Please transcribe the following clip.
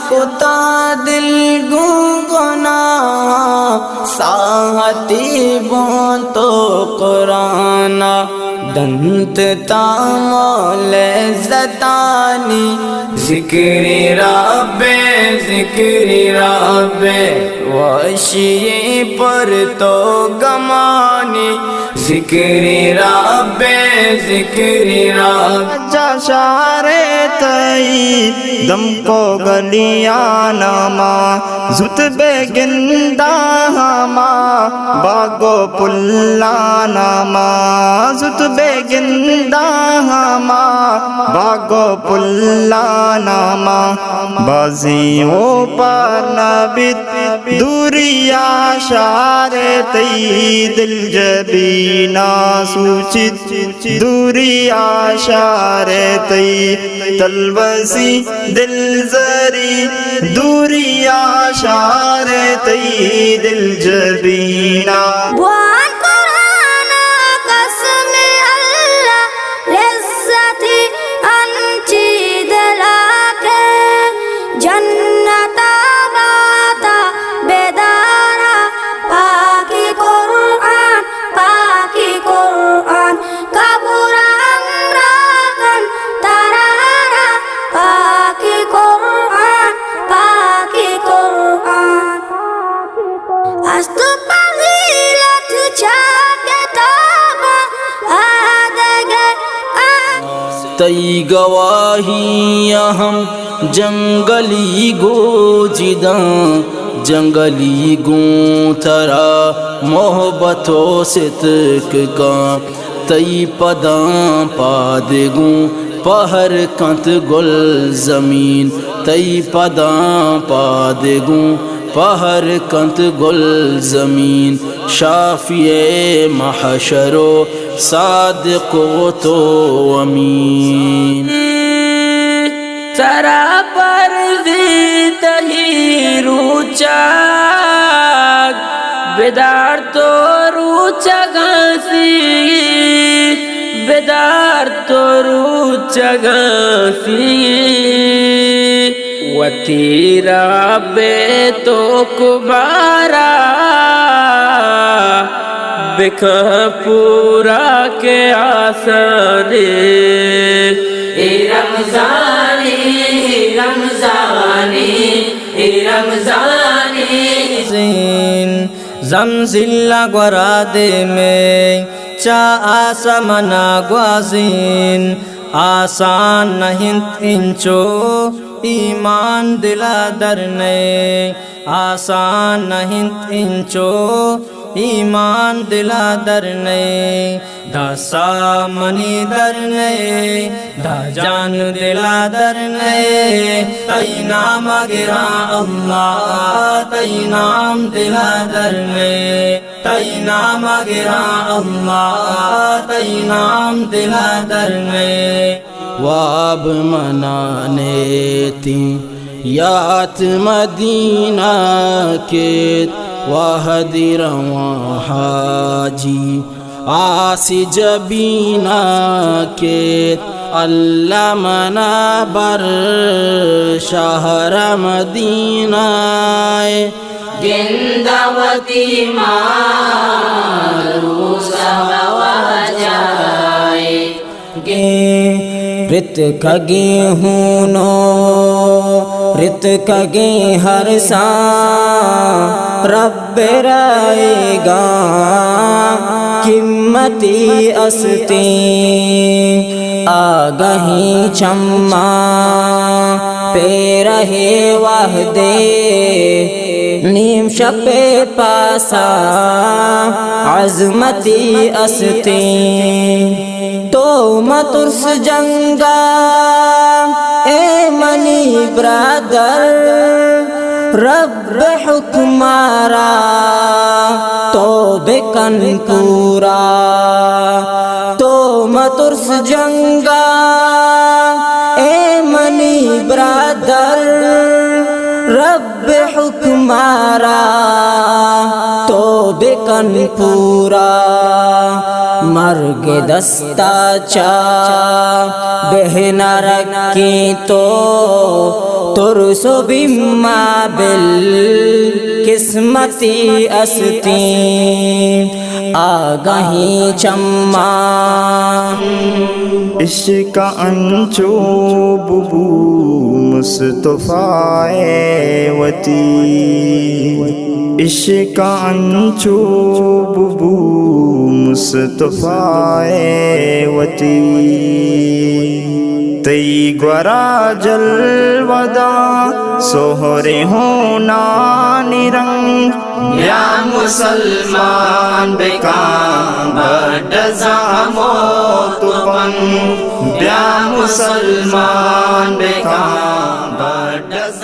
کتا دل گنگنا ساہتی بون تو قرآن دنت تامول زتانی ذکری رب وشی پر تو گمانی ذکری رب شارے تئی دم کو گلیاں ناما زت بے گندہ ہما باغو پلا ناما زت بے گندہ ہما باغو پلا ناما بازیوں پر نبت دوریا شارے تئی دل جبینا سوچت دوریا شارے تئی تلوسی دل زری دوریا شارے تئی دل جبینا بوان قرآن قسم اللہ لذتی انچی دلا کے جنت آبادا بیدارا پاکی قرآن کبورا امراکن ترارا پاکی قرآن است فضیلت چاکتابا تئی گواہی ہم جنگلی گو جداں جنگلی گوں ترا محبتوں ستک کا تئی پداں پادگوں پہر کنت گل زمین تئی پداں پادگوں پہر کنت گل زمین شافی محشرو صادق تو امین سرا پر تہی روچا بیدار تو روچا گاسی بیدار تو روچا گاسی و تیرا بے تو کبارا بکا پورا کے آسانے زمزلہ گورادے میں چا آسمنا گوازین آسان نہیں انچو ایمان دلا درنے آسان نہیں انچو ایمان دلا درنے دا سامنی درنے دا جان دلا درنے تئی نام گرا اللہ تئی نام دلا درنے تئی نام گرا اللہ تئی نام دلا درنے واب منانے تیں یات مدینہ کے واہدی رواں حاجی آسی جبینہ کے اللہ منا بر شہر مدینہ گندوتی ماروسا وجائے رت کگے ہونو رت کگے ہر سان رب رائے گا قیمتی استے آگہی چما پہ رہے وحدے نیم شب پاسا عظمتی استے تو مترس جنگا اے منی برادر رب حکمارا تو بکن پورا تو مترس جنگا اے منی برادر رب حکمارا تو بکن پورا مرگ دستہ چا بہنا رکھی تو ترسو بما بالقسمتی استی آگہی چما عشق انچو ببو مصطفیٰ وتی عشق انچو ببو مصطفیٰ وتی تی گورا جلودا سوہرے ہونا نرنگ یا مسلمان بکام بڑزامو تبن یا مسلمان بکام بڑزامو